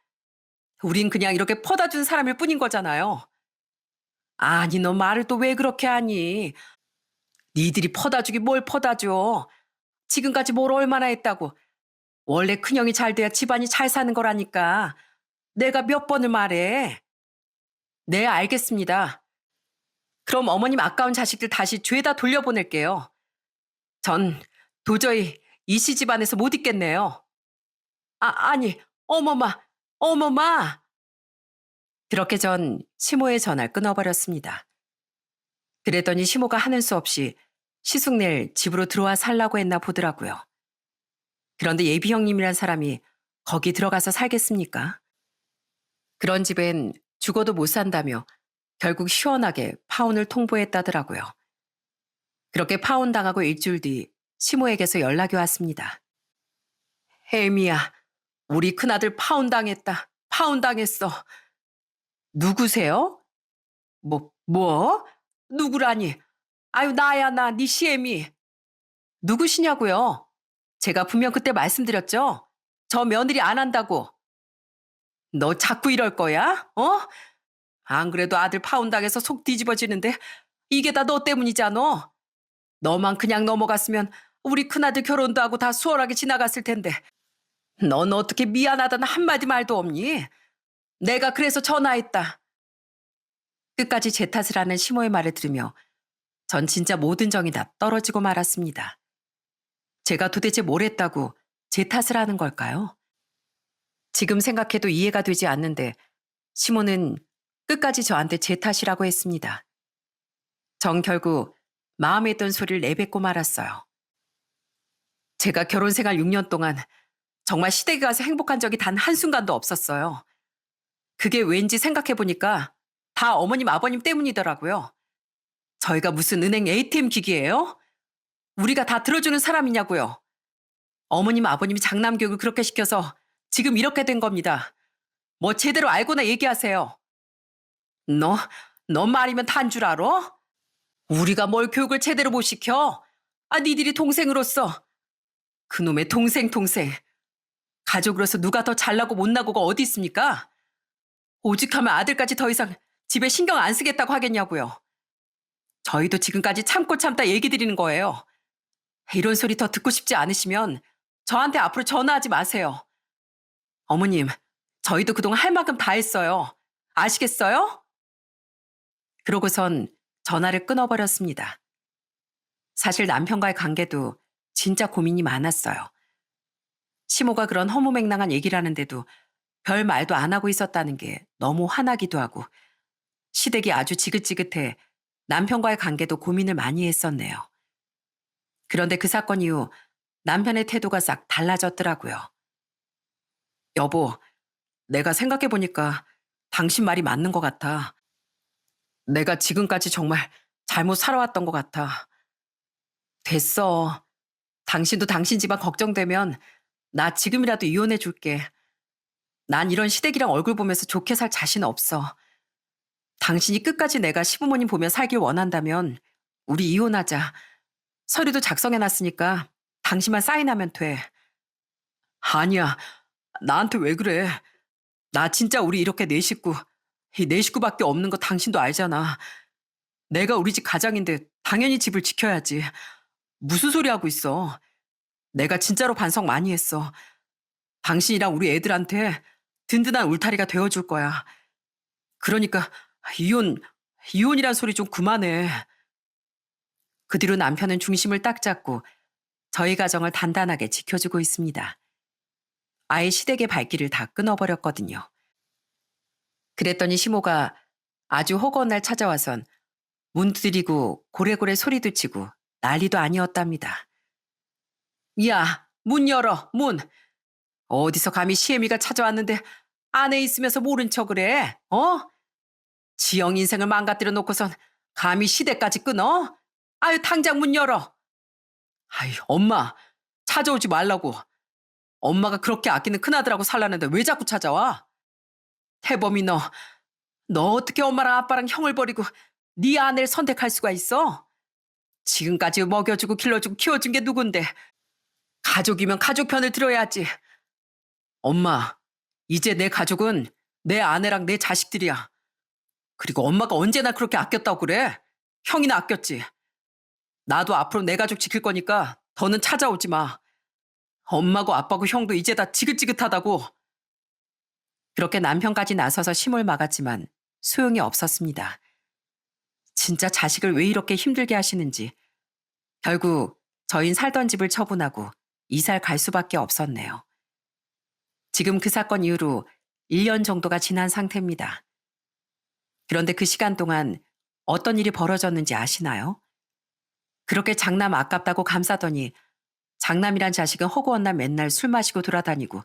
우린 그냥 이렇게 퍼다 준 사람일 뿐인 거잖아요. 아니 너 말을 또 왜 그렇게 하니? 니들이 퍼다 주기 뭘 퍼다 줘. 지금까지 뭘 얼마나 했다고. 원래 큰형이 잘 돼야 집안이 잘 사는 거라니까. 내가 몇 번을 말해. 네, 알겠습니다. 그럼 어머님 아까운 자식들 다시 죄다 돌려보낼게요. 전 도저히 이씨 집안에서 못 있겠네요. 아니, 어머마, 어머마. 그렇게 전 시모의 전화를 끊어버렸습니다. 그랬더니 시모가 하는 수 없이 시숙낼 집으로 들어와 살라고 했나 보더라고요. 그런데 예비 형님이란 사람이 거기 들어가서 살겠습니까? 그런 집엔 죽어도 못 산다며 결국 시원하게 파혼을 통보했다더라고요. 그렇게 파혼당하고 일주일 뒤 시모에게서 연락이 왔습니다. 혜미야, 우리 큰아들 파혼당했다. 파혼당했어. 누구세요? 뭐? 누구라니? 아유, 나야, 네 시애미. 누구시냐고요? 제가 분명 그때 말씀드렸죠? 저 며느리 안 한다고. 너 자꾸 이럴 거야? 어? 안 그래도 아들 파혼당해서 속 뒤집어지는데 이게 다 너 때문이잖아. 너만 그냥 넘어갔으면 우리 큰아들 결혼도 하고 다 수월하게 지나갔을 텐데. 넌 어떻게 미안하다는 한마디 말도 없니? 내가 그래서 전화했다. 끝까지 제 탓을 하는 시모의 말을 들으며 전 진짜 모든 정이 다 떨어지고 말았습니다. 제가 도대체 뭘 했다고 제 탓을 하는 걸까요? 지금 생각해도 이해가 되지 않는데 시모는 끝까지 저한테 제 탓이라고 했습니다. 전 결국 마음에 있던 소리를 내뱉고 말았어요. 제가 결혼 생활 6년 동안 정말 시댁에 가서 행복한 적이 단 한순간도 없었어요. 그게 왠지 생각해보니까 다 어머님 아버님 때문이더라고요. 저희가 무슨 은행 ATM 기기예요? 우리가 다 들어주는 사람이냐고요. 어머님 아버님이 장남 교육을 그렇게 시켜서 지금 이렇게 된 겁니다. 뭐 제대로 알고나 얘기하세요. 너 말이면 다인 줄 알아? 우리가 뭘 교육을 제대로 못 시켜? 니들이 동생으로서. 그놈의 동생. 가족으로서 누가 더 잘나고 못나고가 어디 있습니까? 오죽하면 아들까지 더 이상 집에 신경 안 쓰겠다고 하겠냐고요. 저희도 지금까지 참고 참다 얘기 드리는 거예요. 이런 소리 더 듣고 싶지 않으시면 저한테 앞으로 전화하지 마세요. 어머님, 저희도 그동안 할 만큼 다 했어요. 아시겠어요? 그러고선 전화를 끊어버렸습니다. 사실 남편과의 관계도 진짜 고민이 많았어요. 시모가 그런 허무맹랑한 얘기를 하는데도 별 말도 안 하고 있었다는 게 너무 화나기도 하고 시댁이 아주 지긋지긋해 남편과의 관계도 고민을 많이 했었네요. 그런데 그 사건 이후 남편의 태도가 싹 달라졌더라고요. 여보, 내가 생각해보니까 당신 말이 맞는 것 같아. 내가 지금까지 정말 잘못 살아왔던 것 같아. 됐어. 당신도 당신 집안 걱정되면 나 지금이라도 이혼해 줄게. 난 이런 시댁이랑 얼굴 보면서 좋게 살 자신 없어. 당신이 끝까지 내가 시부모님 보며 살길 원한다면 우리 이혼하자. 서류도 작성해놨으니까 당신만 사인하면 돼. 아니야. 나한테 왜 그래. 나 진짜 우리 이렇게 네 식구, 이 네 식구밖에 없는 거 당신도 알잖아. 내가 우리 집 가장인데 당연히 집을 지켜야지. 무슨 소리 하고 있어. 내가 진짜로 반성 많이 했어. 당신이랑 우리 애들한테 든든한 울타리가 되어줄 거야. 그러니까 이혼이란 소리 좀 그만해. 그 뒤로 남편은 중심을 딱 잡고 저희 가정을 단단하게 지켜주고 있습니다. 아예 시댁의 발길을 다 끊어버렸거든요. 그랬더니 시모가 아주 허구한 날 찾아와선 문 두드리고 고래고래 소리도 치고 난리도 아니었답니다. 야, 문 열어, 문. 어디서 감히 시애미가 찾아왔는데 안에 있으면서 모른 척을 해? 어? 지영 인생을 망가뜨려 놓고선 감히 시댁까지 끊어? 아유, 당장 문 열어. 아유, 엄마, 찾아오지 말라고. 엄마가 그렇게 아끼는 큰아들하고 살라는데 왜 자꾸 찾아와? 태범이 너 어떻게 엄마랑 아빠랑 형을 버리고 네 아내를 선택할 수가 있어? 지금까지 먹여주고 길러주고 키워준 게 누군데. 가족이면 가족 편을 들어야지. 엄마, 이제 내 가족은 내 아내랑 내 자식들이야. 그리고 엄마가 언제나 그렇게 아꼈다고 그래? 형이나 아꼈지. 나도 앞으로 내 가족 지킬 거니까 더는 찾아오지 마. 엄마고 아빠고 형도 이제 다 지긋지긋하다고. 그렇게 남편까지 나서서 심을 막았지만 소용이 없었습니다. 진짜 자식을 왜 이렇게 힘들게 하시는지. 결국 저흰 살던 집을 처분하고 이사를 갈 수밖에 없었네요. 지금 그 사건 이후로 1년 정도가 지난 상태입니다. 그런데 그 시간 동안 어떤 일이 벌어졌는지 아시나요? 그렇게 장남 아깝다고 감싸더니 장남이란 자식은 허구한 날 맨날 술 마시고 돌아다니고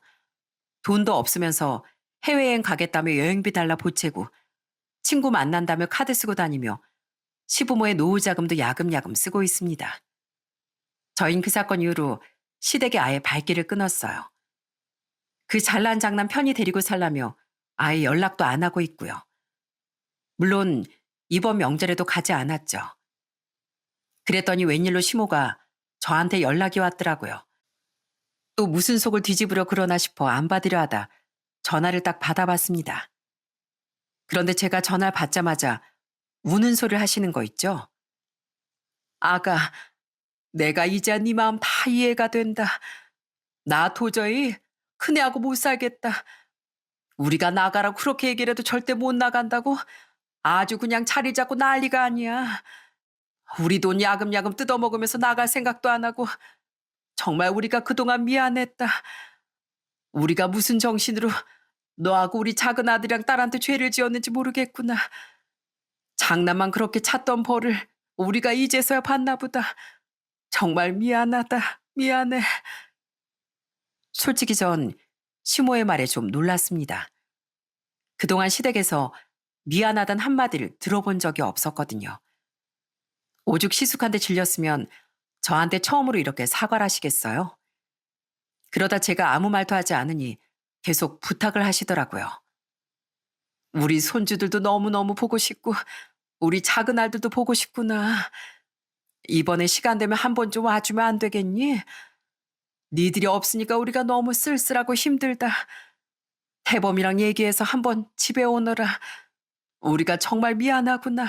돈도 없으면서 해외여행 가겠다며 여행비 달라 보채고 친구 만난다며 카드 쓰고 다니며 시부모의 노후 자금도 야금야금 쓰고 있습니다. 저흰 그 사건 이후로 시댁에 아예 발길을 끊었어요. 그 잘난 장남 편히 데리고 살라며 아예 연락도 안 하고 있고요. 물론 이번 명절에도 가지 않았죠. 그랬더니 웬일로 시모가 저한테 연락이 왔더라고요. 또 무슨 속을 뒤집으려 그러나 싶어 안 받으려 하다 전화를 딱 받아봤습니다. 그런데 제가 전화를 받자마자 우는 소리를 하시는 거 있죠? 아가, 내가 이제야 네 마음 다 이해가 된다. 나 도저히 큰애하고 못 살겠다. 우리가 나가라고 그렇게 얘기를 해도 절대 못 나간다고 아주 그냥 자리 잡고 난리가 아니야. 우리 돈 야금야금 뜯어먹으면서 나갈 생각도 안 하고 정말 우리가 그동안 미안했다. 우리가 무슨 정신으로 너하고 우리 작은 아들이랑 딸한테 죄를 지었는지 모르겠구나. 장남만 그렇게 찾던 벌을 우리가 이제서야 봤나 보다. 정말 미안하다. 미안해. 솔직히 전 시모의 말에 좀 놀랐습니다. 그동안 시댁에서 미안하단 한마디를 들어본 적이 없었거든요. 오죽 시숙한데 질렸으면 저한테 처음으로 이렇게 사과를 하시겠어요? 그러다 제가 아무 말도 하지 않으니 계속 부탁을 하시더라고요. 우리 손주들도 너무너무 보고 싶고 우리 작은 아들도 보고 싶구나. 이번에 시간 되면 한 번 좀 와주면 안 되겠니? 니들이 없으니까 우리가 너무 쓸쓸하고 힘들다. 태범이랑 얘기해서 한번 집에 오너라. 우리가 정말 미안하구나.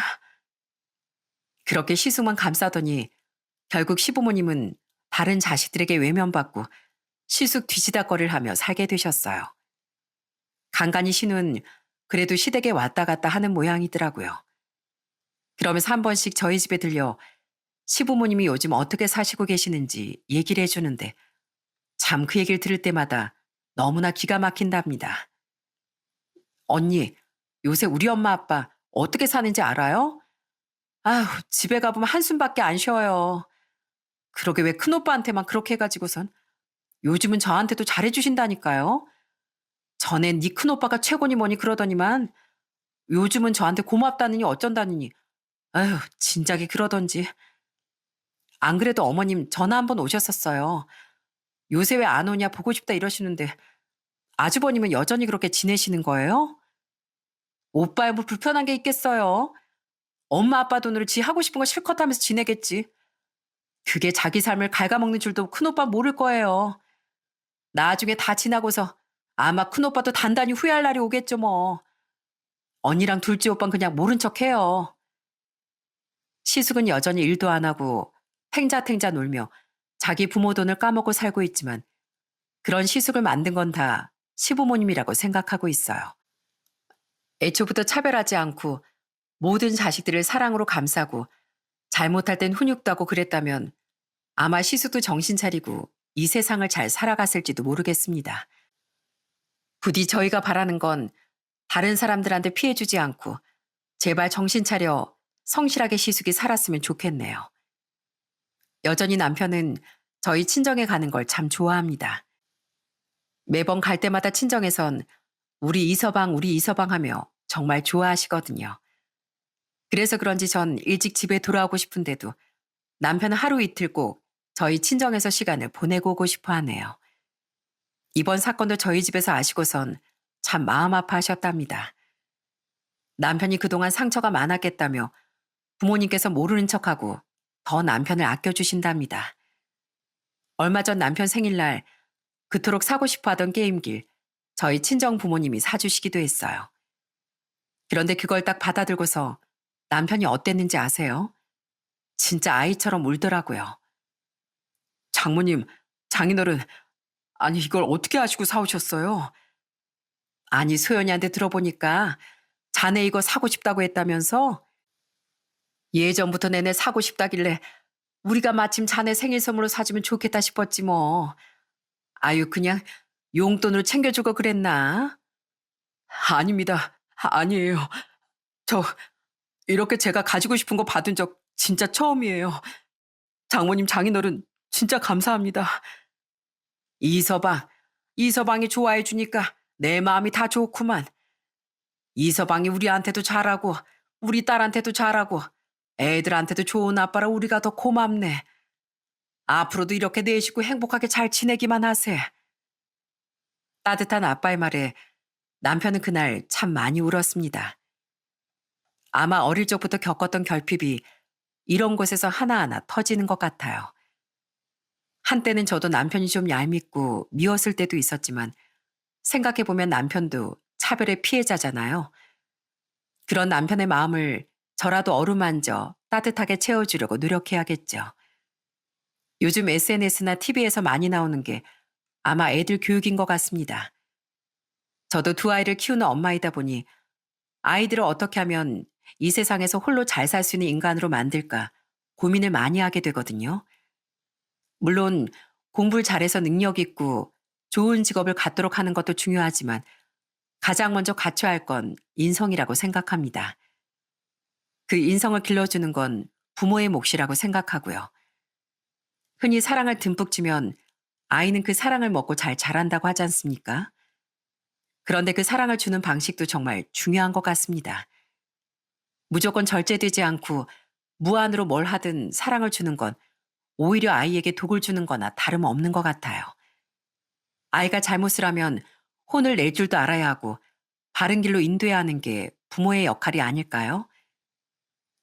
그렇게 시숙만 감싸더니 결국 시부모님은 다른 자식들에게 외면받고 시숙 뒤지다거리를 하며 살게 되셨어요. 간간히 시는 그래도 시댁에 왔다 갔다 하는 모양이더라고요. 그러면서 한 번씩 저희 집에 들려 시부모님이 요즘 어떻게 사시고 계시는지 얘기를 해주는데 참 그 얘기를 들을 때마다 너무나 기가 막힌답니다. 언니, 요새 우리 엄마 아빠 어떻게 사는지 알아요? 아휴, 집에 가보면 한숨밖에 안 쉬어요. 그러게 왜 큰오빠한테만 그렇게 해가지고선 요즘은 저한테도 잘해주신다니까요. 전엔 네 큰오빠가 최고니 뭐니 그러더니만 요즘은 저한테 고맙다느니 어쩐다느니 아휴 진작에 그러던지. 안 그래도 어머님 전화 한번 오셨었어요. 요새 왜 안 오냐 보고 싶다 이러시는데 아주버님은 여전히 그렇게 지내시는 거예요? 오빠야 뭐 불편한 게 있겠어요. 엄마 아빠 돈으로 지 하고 싶은 거 실컷 하면서 지내겠지. 그게 자기 삶을 갉아먹는 줄도 큰오빠 모를 거예요. 나중에 다 지나고서 아마 큰오빠도 단단히 후회할 날이 오겠죠 뭐. 언니랑 둘째 오빠는 그냥 모른 척해요. 시숙은 여전히 일도 안 하고 탱자탱자 놀며 자기 부모 돈을 까먹고 살고 있지만 그런 시숙을 만든 건 다 시부모님이라고 생각하고 있어요. 애초부터 차별하지 않고 모든 자식들을 사랑으로 감싸고 잘못할 땐 훈육도 하고 그랬다면 아마 시숙도 정신 차리고 이 세상을 잘 살아갔을지도 모르겠습니다. 부디 저희가 바라는 건 다른 사람들한테 피해 주지 않고 제발 정신 차려 성실하게 시숙이 살았으면 좋겠네요. 여전히 남편은 저희 친정에 가는 걸 참 좋아합니다. 매번 갈 때마다 친정에선 우리 이서방 하며 정말 좋아하시거든요. 그래서 그런지 전 일찍 집에 돌아오고 싶은데도 남편은 하루 이틀 꼭 저희 친정에서 시간을 보내고 오고 싶어 하네요. 이번 사건도 저희 집에서 아시고선 참 마음 아파하셨답니다. 남편이 그동안 상처가 많았겠다며 부모님께서 모르는 척하고 더 남편을 아껴주신답니다. 얼마 전 남편 생일날 그토록 사고 싶어 하던 게임기를 저희 친정 부모님이 사주시기도 했어요. 그런데 그걸 딱 받아들고서 남편이 어땠는지 아세요? 진짜 아이처럼 울더라고요. 장모님, 장인어른, 아니 이걸 어떻게 아시고 사오셨어요? 아니 소연이한테 들어보니까 자네 이거 사고 싶다고 했다면서? 예전부터 내내 사고 싶다길래 우리가 마침 자네 생일 선물로 사주면 좋겠다 싶었지 뭐. 아유 그냥 용돈으로 챙겨주고 그랬나? 아닙니다. 아니에요. 저 이렇게 제가 가지고 싶은 거 받은 적 진짜 처음이에요. 장모님 장인어른 진짜 감사합니다. 이서방, 이서방이 좋아해 주니까 내 마음이 다 좋구만. 이서방이 우리한테도 잘하고 우리 딸한테도 잘하고 애들한테도 좋은 아빠라 우리가 더 고맙네. 앞으로도 이렇게 내 식구 행복하게 잘 지내기만 하세. 따뜻한 아빠의 말에 남편은 그날 참 많이 울었습니다. 아마 어릴 적부터 겪었던 결핍이 이런 곳에서 하나하나 터지는 것 같아요. 한때는 저도 남편이 좀 얄밉고 미웠을 때도 있었지만 생각해보면 남편도 차별의 피해자잖아요. 그런 남편의 마음을 저라도 어루만져 따뜻하게 채워주려고 노력해야겠죠. 요즘 SNS나 TV에서 많이 나오는 게 아마 애들 교육인 것 같습니다. 저도 두 아이를 키우는 엄마이다 보니 아이들을 어떻게 하면 이 세상에서 홀로 잘 살 수 있는 인간으로 만들까 고민을 많이 하게 되거든요. 물론 공부를 잘해서 능력 있고 좋은 직업을 갖도록 하는 것도 중요하지만 가장 먼저 갖춰야 할 건 인성이라고 생각합니다. 그 인성을 길러주는 건 부모의 몫이라고 생각하고요. 흔히 사랑을 듬뿍 주면 아이는 그 사랑을 먹고 잘 자란다고 하지 않습니까? 그런데 그 사랑을 주는 방식도 정말 중요한 것 같습니다. 무조건 절제되지 않고 무한으로 뭘 하든 사랑을 주는 건 오히려 아이에게 독을 주는 거나 다름없는 것 같아요. 아이가 잘못을 하면 혼을 낼 줄도 알아야 하고 바른 길로 인도해야 하는 게 부모의 역할이 아닐까요?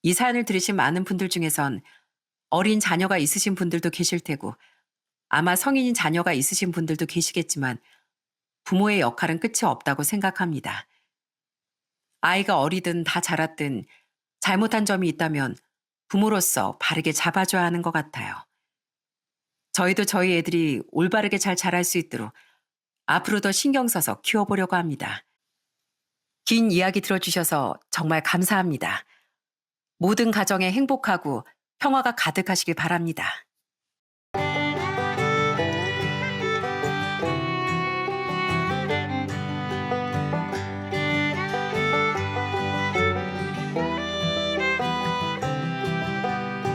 이 사연을 들으신 많은 분들 중에선 어린 자녀가 있으신 분들도 계실 테고 아마 성인인 자녀가 있으신 분들도 계시겠지만 부모의 역할은 끝이 없다고 생각합니다. 아이가 어리든 다 자랐든 잘못한 점이 있다면 부모로서 바르게 잡아줘야 하는 것 같아요. 저희도 저희 애들이 올바르게 잘 자랄 수 있도록 앞으로 더 신경 써서 키워보려고 합니다. 긴 이야기 들어주셔서 정말 감사합니다. 모든 가정에 행복하고 평화가 가득하시길 바랍니다.